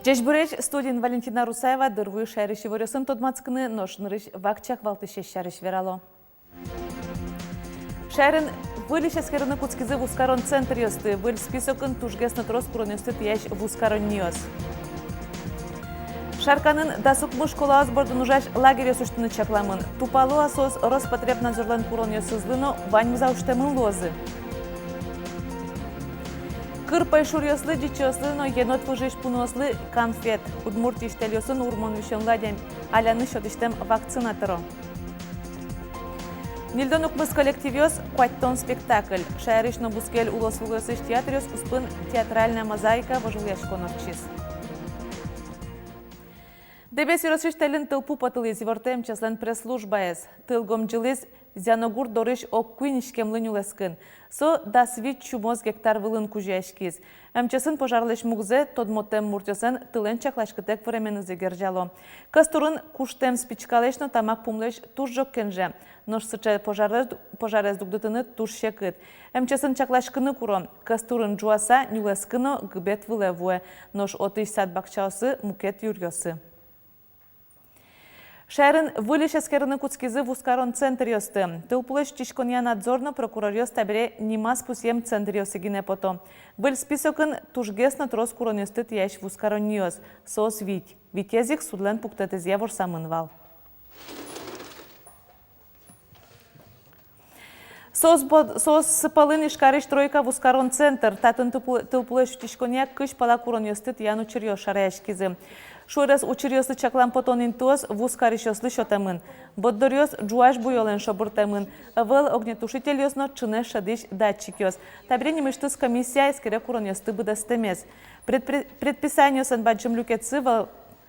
Жежбүреч студент Валентина Русаева дырвы шәріші вырысын тодмацкыны ношнырыш вакчак валтышеш шәріш верало. Шәрін вылиш әскеріні куцкізі вускарон центр ёсты, выл списокын тужгесны трос куронёсты тияш вускарон ниос. Шарканын дасукмы школа азбордын ужаш лагерь ёсуштыны чакламын. Тупалу асос Роспотребнадзорлан куронёсызлыно ваньмза уштемын лозы. Кырпай шурьослы дичослы, но енот выжиш пунослы конфет. Удмуртий штельосын урмон вишенладям аляны шотиштем вакцинаторо. Нильдон укмыз коллективиос куаттон спектакль. Шайрышно бускель улослугосыш театриос успын театральная мозаика вожульяшконовчис. Дебес юросыш телин тылпу потылыз вортем часлен пресс-службаес. Тылгом джилыз зяногур дорыш ок куинишкемлын улескын. Со да свит чумоз гектар вылын кужешкиз. Әмчесын пожарлыш мугзе тодмотем муртесен тылен чаклашкытек временызы гержало. Кастурын куштем спичкалешно тамак пумлеш туш жок кенже. Нош сыча пожарез дугдытыны туш шекыт. Әмчесын чаклашкыны куро. Кастурын жуаса нюлескыно гыбет вылевуе. Нош отыш сад бакчаусы мукет юрьосы. Шәрін вылиш әскеріні куцкізі вускарон центр ёсты. Тылпулыш чишкония надзорно прокурор ёс табире нимас пусем центр ёсы гине пото. Выл списокын тужгесно трос курон ёсты тияш вускарон ёс. Сос вить. Витезик судлен пуктетіз евор самын вал. Сос сыпалын ишкарыш тройка вускарон центр. Татын тылпулыш чишкония кыш пала курон ёсты тияну чырьё шараяшкизы. Шурес учерёсы чаклам потонин тос вускарищослы шотамын. Боддорёс джуаш буйолен шобуртамын. Выл огнетушитель ёсно чыне шадыш датчик ёс. Табрени мыштыс комиссия эскере курон ёсты быдастемес. Предписание сын баджым люкетсы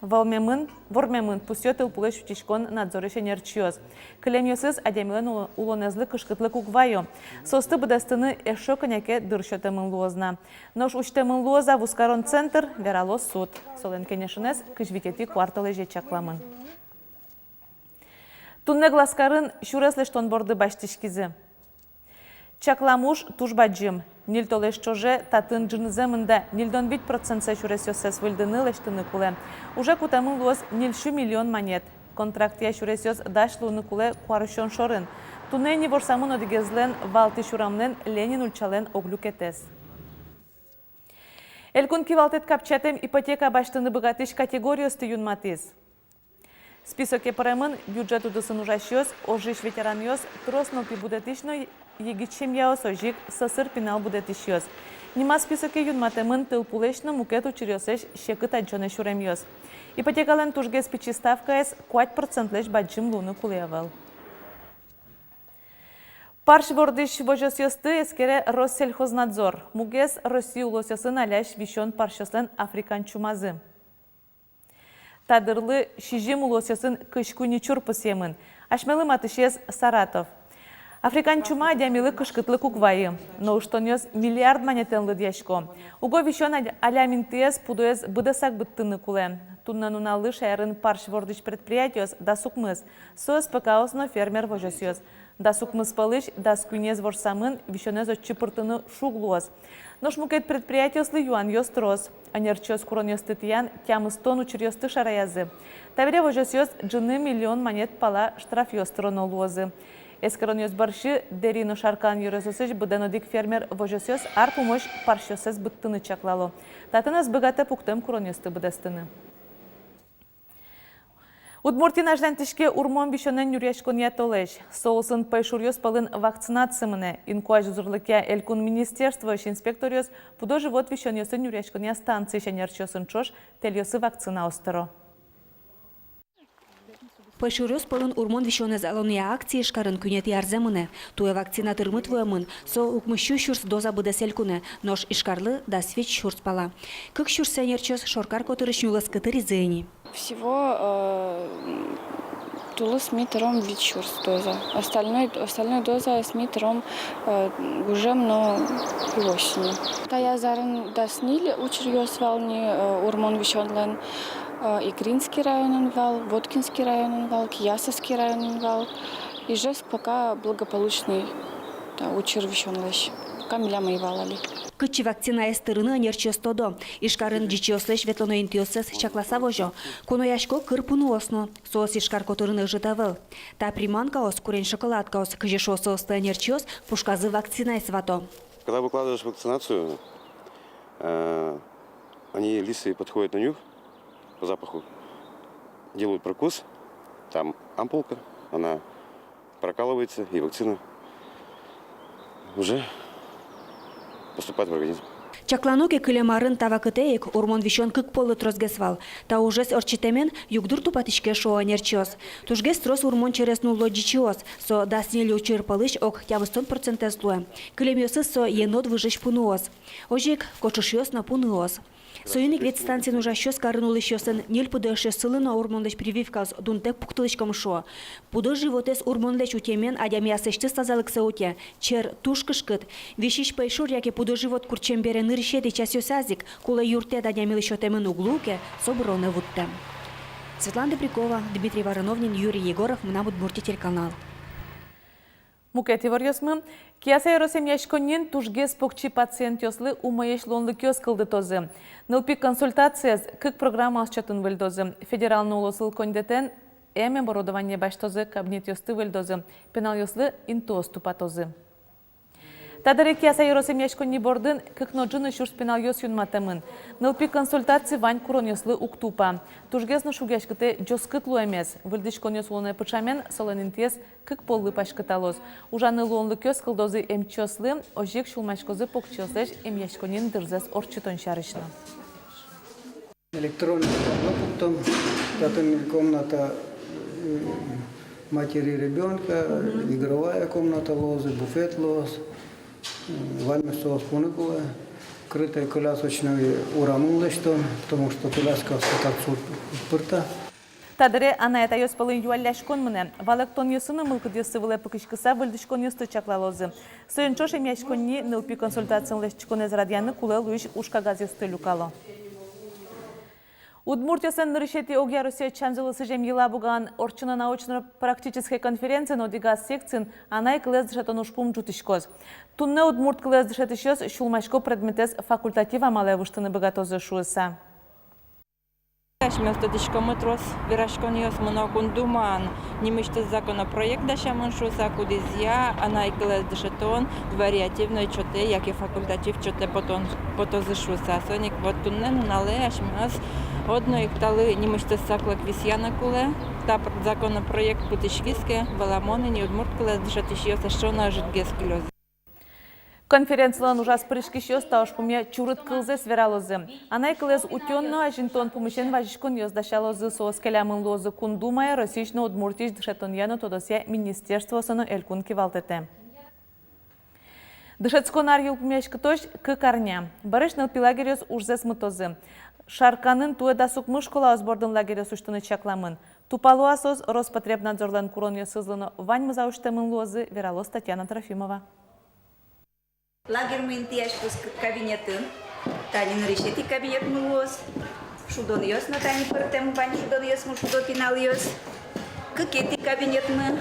вормемын пусёт ылпулыш учишкон надзорыше нерчиёс. Клем ёсыз адемилен улонезлы кышкытлы кугвайо. Состы быдастыны эшо коняке дыршотамын лозна. Нош учтемын лоза вускарон центр верало суд. Солен кенешинес кыжвитети кварталы же чакламын. Тунне гласкарын шуреслеш тонборды баштишкизы. Чакламуш тужбаджым. Нил толеш чоже татын джыныземында нилдон 5% шурес ёсес выльдыны лештыны куле. Уже кутамын лоз нилшу миллион монет. Контракт я шурес ёс дашлуны куле куарышон шорын. Тунне ворсамын одигезлен валты шурамлен Ленин ульчален оглюкетес. Элкун кивалтет капчатем ипотека баштыны богатыш категориясты юнматыз. Список епаремын бюджет удысын ужащёс, ожиш ветеран ёс, тросно пибудетишно егичем яос ожик сасыр пинал будетишёс. Нима списоке юнматемын тылпулешно мукет учерёсеш шекыт анчоне шурем ёс. Ипотекален тужгес пичи ставкаес 4% леш баджим луны кулевел. Парш вордыш вожос ёсты эскере Россельхознадзор. Мугес Россию лосясын аляш вишон паршослен африкан чумазы. Тадырлы шижим улосясын кышкуни чурпысемын. Ашмелы матышес Саратов. Африкан чума дямилы кышкытлы куквайы. Но уштон ёс миллиард монетенлы дяшко. Уго вишон аляминтес пудоез быдасак быттыны куле. Туннан уналы шайрын парш вордыш предприятиос дасукмыз. Сос пакаосно фермер вожос ёс. Дасукмыз палыш даскунез ворсамын вишонез от чыпыртыны шуглуос. Нош мукет предприятиослы юан ёс трос. Анерчёс курон ёсты тиян тямыз тон учерёсты шараязы. Табире вожос ёс джыны миллион монет пала штраф ёс троно лозы. Эскерон ёс баршы дерино шаркан юресосыш быданодик фермер вожос ёс ар помощь паршёсез быттыны чаклало. Татыныз богата пуктем курон ёсты быдастыны. Удмуртин ажлантишке урмон бишонен юрьяшкон ятолеш. Соусын пайшурьёс палын вакцинацымыне. Инкуаж зурлыке элькун министерство инспекториос пудо живот вишон ёсын юрьяшкон я станции шенерчёсын чош тельёсы вакцина остеро. Пайшурёс палын урмон вишонез алония акции шкарын күнет ярземыне. Туя вакцина тырмыт воемын, со укмыщу шурс доза быдесель куне, нош ишкарлы да свеч шурс пала. Кык шурс сенерчёс шоркар котырыш нюлас кытыри зэни. Всего тулы с митером вичурс доза. Остальной доза с митером гужем, но и осенью. Тая зарын даснили учерьёс вални урмон вишонлен. Игринский район вал, Воткинский район вал, Киясовский район вал. Ижевск пока благополучный, да, учер вишонлеш. камиляма ивалали. Кычы вакцина эстырыны нерчес тодо. Ишкарын дичиослеш ветлоноин тиосес чакласа вожо. Конояшко кырпуну осно. Соос ишкар которыны житавыл. Та приманка ос, курень шоколадка ос, кыжешо соосты нерчес, пушказы вакцина свато. Когда выкладываешь вакцинацию, они, лисы, подходят на нюх по запаху, делают прокус, там ампулка, она прокалывается, и вакцина уже поступает в организм. Чаклануке кылемарын тавакытеек ормон вишон кык полы трозгесвал. Та ужес орчитемен югдур тупатичке шоа нерчиос. Тужгес трос урмон через нуло дичиос. Со даснелю черпалыш ок тявыстон процентес луэ. Кылемиосыз со енот выжечь пунуос. Ожик кочушиос на пунуос. Союник вет станции нужащос карынулышёсын нель пудышё сылына урмонлеш прививказ дунтек пуктылычкам шо. Пуды животес урмонлеш утемен адямиасешты стазалыксы уте. Чер тушкышкыт. Вишиш пайшур яке пуды живот курчембере ныршети часёсазик, кула юрте адямилышё темен углуке соброны вутте. Светлана Добрякова, Дмитрий Вороновнин, Юрий Егоров, Мнам Удмуртия телеканал. Мукети варьосмы, кияса яросем яшконнен тужге спокчи пациент ёслы умаеш лонлы кёс кылды тозы. Нылпи консультация кык программа асчатын выльдозы. Федералны улосыл кондетен эм оборудование баштозы кабинет ёсты выльдозы. Пенал ёслы интоос тупатозы. Тадаре кияса яросем яшконни бордын кык ноджыны шурс пенал ёс юнматымын. Нылпи консультация вань курон ёслы уктупа. Тужгезны шугяшкыте жоскытлу эмес. Выльдыш кон ёс луны пычамен солонинтес кык поллы пашкыталоз. Ужаны луонлы кёс кылдозы эм чёслы, ожик шулмашкозы покчёслеш эм яшконин дырзес орчытон шарышны. Электронный продуктом, это комната матери ребенка, игровая комната лозы, буфет лоз, ванна соус пуниковая, крытая колясочная урамулы, потому что коляска статут пырта. Тадаре ана это ёс пылын юалляшкон мыне. Валактон ёсыны мылкыд ёсы вылы пыкышкыса выльдышкон ёсты чаклалозы. Сойынчош эм яшконни нылпи консультацион лешчкон из радияны кулы луиш ушкагаз ёсты люкало. Удмуртиясын нырышети Огия Россия чанзылысы жем ела буган орчына научно-практической конференции нодигаз секцин анай кылез дышатон ушпум жутышкоз. Тунне удмурт кылез дышатышёс шулмашко предметес факультатива малая выштыны богатозы шуыса. Мёстодичко матрос вирашкониос монокундуман немышты законопроект дашамон шуса кудизия анайкылез дышатон вариативной чоте яки факультатив чоте потозы шуса соник вот туннен нале ашмас одной кталы немышты саклак висьяна куле та законопроект путышкиске баламоны не удмурт кылез дышатышьёс ашона житгескилёз. Конференциялан ужас прышкишёс тауш пумя чурыт кылзе свералозы. Анай кылез утённо ажинтон пумышен важишкон ёздашалозы соос келямын лозы кундумая Российно удмуртиш дышетон яно тодося министерство соно элькун кивалтете. Дышетскон аргил пумяшкы тош кыкарня. Барыш ныл пилагерёс ужзес мытозы. Шарканын туэдасук мышкола озбордын лагерёс уштыны чакламын. Тупалуасоз Роспотребнадзорлан курон ёсызлыны вань мызауштемын лозы вералос Татьяна Трофимова. Лагерь мы интияшкус кабинетін, танин решети кабинет мулос, шудон ёс на тани пыртем, вань шудон ёс му шудо пинал ёс, кыкети кабинет мы,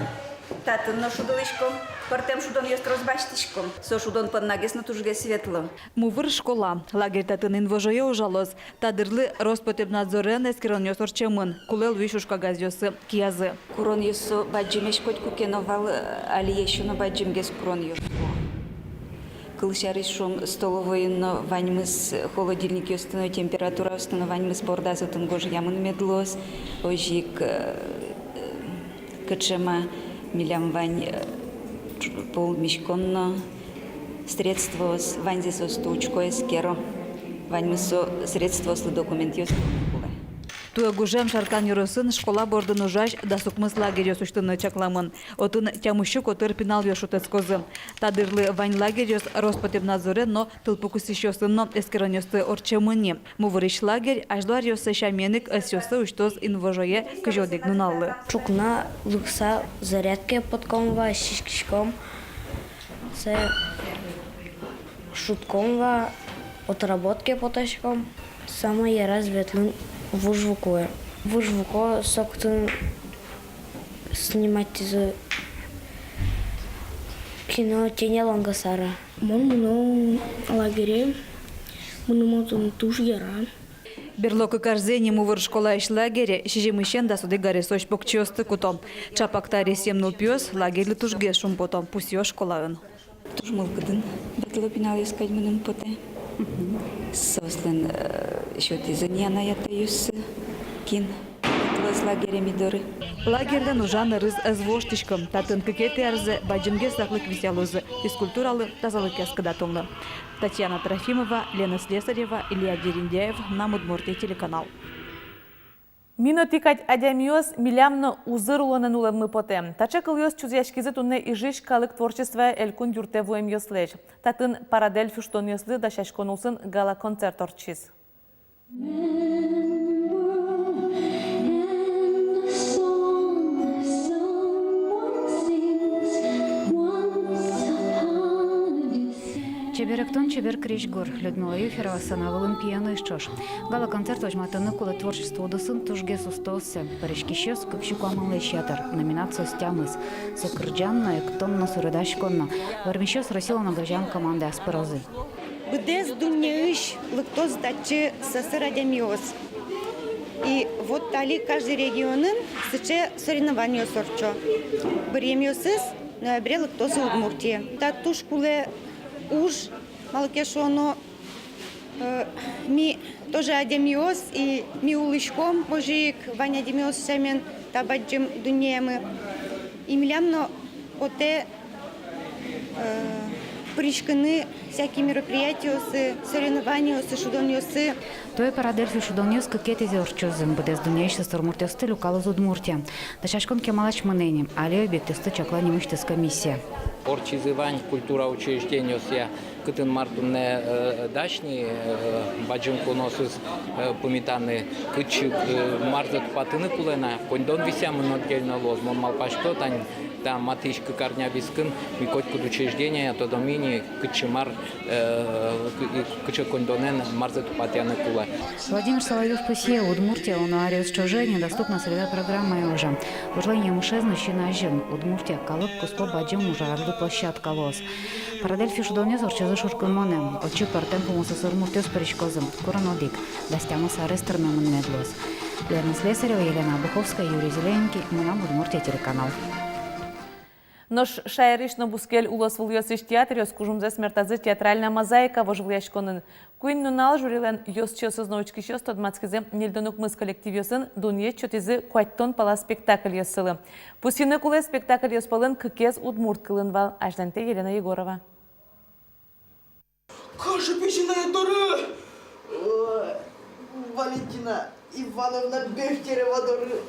татын на шудолышком, пыртем шудон ёс розбаштышком, со шудон поднагес на тужге светло. Мувыр школа, лагерь татын инвожое ужалос, тадырлы Роспотребнадзорен эскерон ёс орчемын, кулел вишушка газёсы киязы. Курон ёсо баджимеш коть кукеновал, али ещё на баджимгес курон ёсо. Кылшарышом столовойно ваньмыс холодильник ёстыно температура ёстыно ваньмыс бордазотын гож ямын медлос, ожик кычема милям вань пол мишконно средство ваньзесо стучко эскеро ваньмысо средство с документ ёстыно. Туягужем шаркан юросын школа бордын ужаш да сукмыс лагерь ёс уштыны чакламын. Отын тямущу котыр пинал ёшутецкозы. Тадырлы вань лагерь ёс Роспотребнадзорен, но тылпукусиш ёсынно эскерон ёсты орчемыни. Мувырыш лагерь ажлар ёсы шаменик эс ёсы уштоз инвожое кыжодик нуналлы. Чукна лыкса зарядке подкомва, шишкишком, се шуткомва, отработке поташком. Самое разветлен вужвукое. Вужвуко соктын снимать из кино «Тени Лангасара». Мон лагере, мон туш яра. Берлоки карзені мувыр школа іш лагері, шежемішен да суди гари соч покчиосты кутом. Чапакта ресемнул пьес, лагерлі тужге шум потом, пусио школаын. Туш мылкыдын, батылы пинал искать мынын поте. Сослен, шоти заняна ята юссы, кин, батылы лагере мидоры. Лагерден ужаны рыз әзвоштишкым, татын кікеті әрзі баджымге сақлык веселузы, физкультуралы тазалық кәскіда тоңды. Татьяна Трофимова, Лена Слесарева, Илья Дерендяев, на Удмуртия телеканал. Минотикать адямиоз милямно узырлонен улемны потем. Тачекал йоз чузяшкизы тунне ижиш калык творчества элькун юртевуем йослеж. Татын парадель фюштон йослы да шашконулсын гала-концерт орчиз. Чеберектон чебер кричгор. Людмила Юферова санавалын пьяно ишчош. Гала-концерт ожматыны кулы творчество удысын тужге сустовся. Паришкищес көпшіку аманлы шатыр. Номинация стямыз. Сокырджанна эктонно сурыдашконно. Вармищес Росила Нагажан команда Аспарозы. Бдез думнеыш лыктоз дачы сасыр адямиоз. И вот тали каждый регионын сыче соревнование сорчо. Бремиосыз ноябре лыктозы Удмуртия. Татуш куле уж малкешоно ми тоже адемиоз и ми улышком божик Ваня адемиоз семен табаджим дуньемы. И милямно оте пришканы всякие мероприятия, соревнования, шудоньосы. Той парадельфи шудоньос кекети зеорчозым бдез дуньяйши стормуртя стилю калыз Удмуртия. Дашашкон кемалач манени, але объектисты чакла немыштес комиссия. Орчизывань культура учреждения я кытын мартунне дашни баджинку носыз помитаны кычык марзат патыны кулена кондон висямын отдельно лоз мон малпашко тань там матышка корня бискын микотку учреждения то домини кычымар кычы кондонен марзат патяны кула. Владимир Соловьев пусье Удмуртия он ариус чужой недоступна среда программы уже. Ужление мушезны щенажин Удмуртия калык куспо баджим уже площадка лоз. Парадельфи шудонез орчазы шуркынмоnem. Очи партен помусас Удмуртиос паричкозым. Коронодик. Дастямас арестермен медлоз. Лена Слесарева, Елена Буховская, Юрий Зелененький. Мунам Удмуртия телеканал. Нож шайришно бускель улос вульосиш театр йос кужумзе смертазы театральная мозаика вожвляшконын. Куин нунал журилен йос чосыз научки щос тодмацкизе нельдонук мыс коллектив йосын дунье чотизы куаттон пала спектакль йосылы. Пусины куле спектакль йоспалын кыкез удмурт кылын вал. Ажданте Елена Егорова. Каша печеная доры! Валентина Ивановна Бехтерева доры!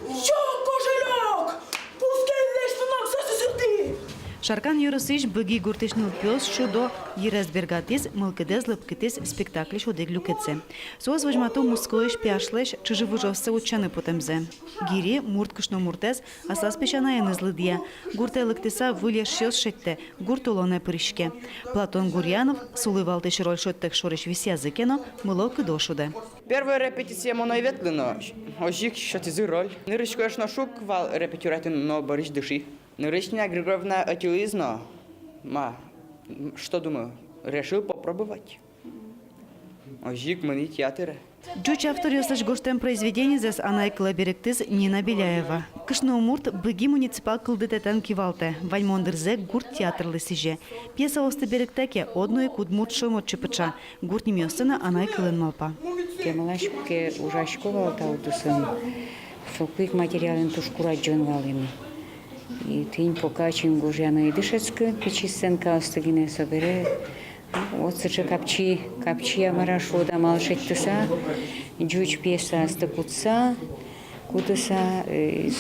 Чё, кошелек? Пускай лечь нам сосысырды! Шаркан юрысыш быги гуртышныл пёс шудо ерезбергатис мылкыдез лыпкытис спектакль шудег люкетсе. Соз вожмату мускоиш пяшлеш чыжывыжовсе учаны потемзе. Гири мурткышно муртез асас пешанаен излыдия. Гурте лыктиса вылеш шёс шетте, гуртулоне прышке. Платон Гурьянов сулывалтыш роль шоттек шориш висязыкено мыло кыдошуде. Первая репетиция моной ветлено. Ожик шотизы роль. Нырышкош на шук вал репетюратин но бориш дыши. Нырышня Григорьевна атеизно. Что думаю? Решил попробовать. Ожик мани театра. Джуч автор ёслыш гоштем произведений зес Анайкла Беректиз Нина Беляева. Кышноумурт быги муниципал кылдытетен кивалте. Вальмондырзе гурт театрлы сиже. Пьеса осты Беректеке одной кудмурт шомот чыпыча. Гурт немёстына Анайкылын малпа. Кемалашке ужашкова таудусын. Фолклик материалын тушкура джон валими. И тень покачин гужяна и дышецкы, печисенка остагине собере. Вот сыча капчи амарашу да малшеттыса, джуч пьеса астакутса, кутыса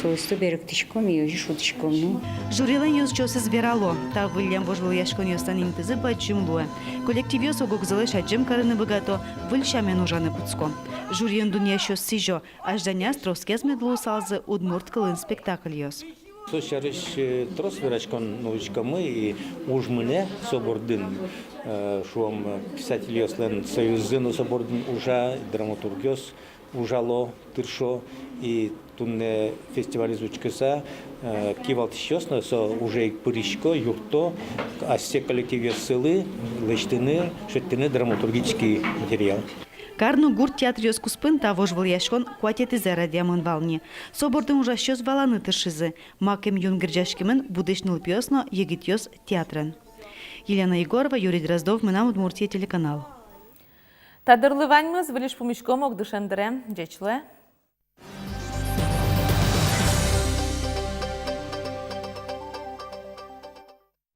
соусты беректичком и ожи шутичком. Журилен ёс чосыз верало, та выльям вожвыл яшкон ёстан интызы баджим луэ. Коллектив ёс огогзылыш аджим карыны богато, выльшамен ужаны пуцко. Журien дуния щос сижо, ажданя строскез медлу салзы удмурт кылын спектакль ёс. Сочарыш трос верачкон научкамы и ужмыне собордын, шуам писатель ёслен союзын собордын ужа, драматург ёс ужало, тыршо, и тунне фестиваль звучкаса кивалт щесно, со уже пыришко, юрто, а все коллективы селы, лештины, шеттины драматургический материал. Карну гурт театр куспын тавож был яшкон куатети зера диамон вални. Собордың ужащёс валаны тышизы. Макем юнгерджашкимен будешныл пьесно егитьёс театрен. Елена Егорова, Юрий Дроздов, Мына Удмуртия телеканал. Тадырлываньмыз вылиш пумишком огдышендре, дечле.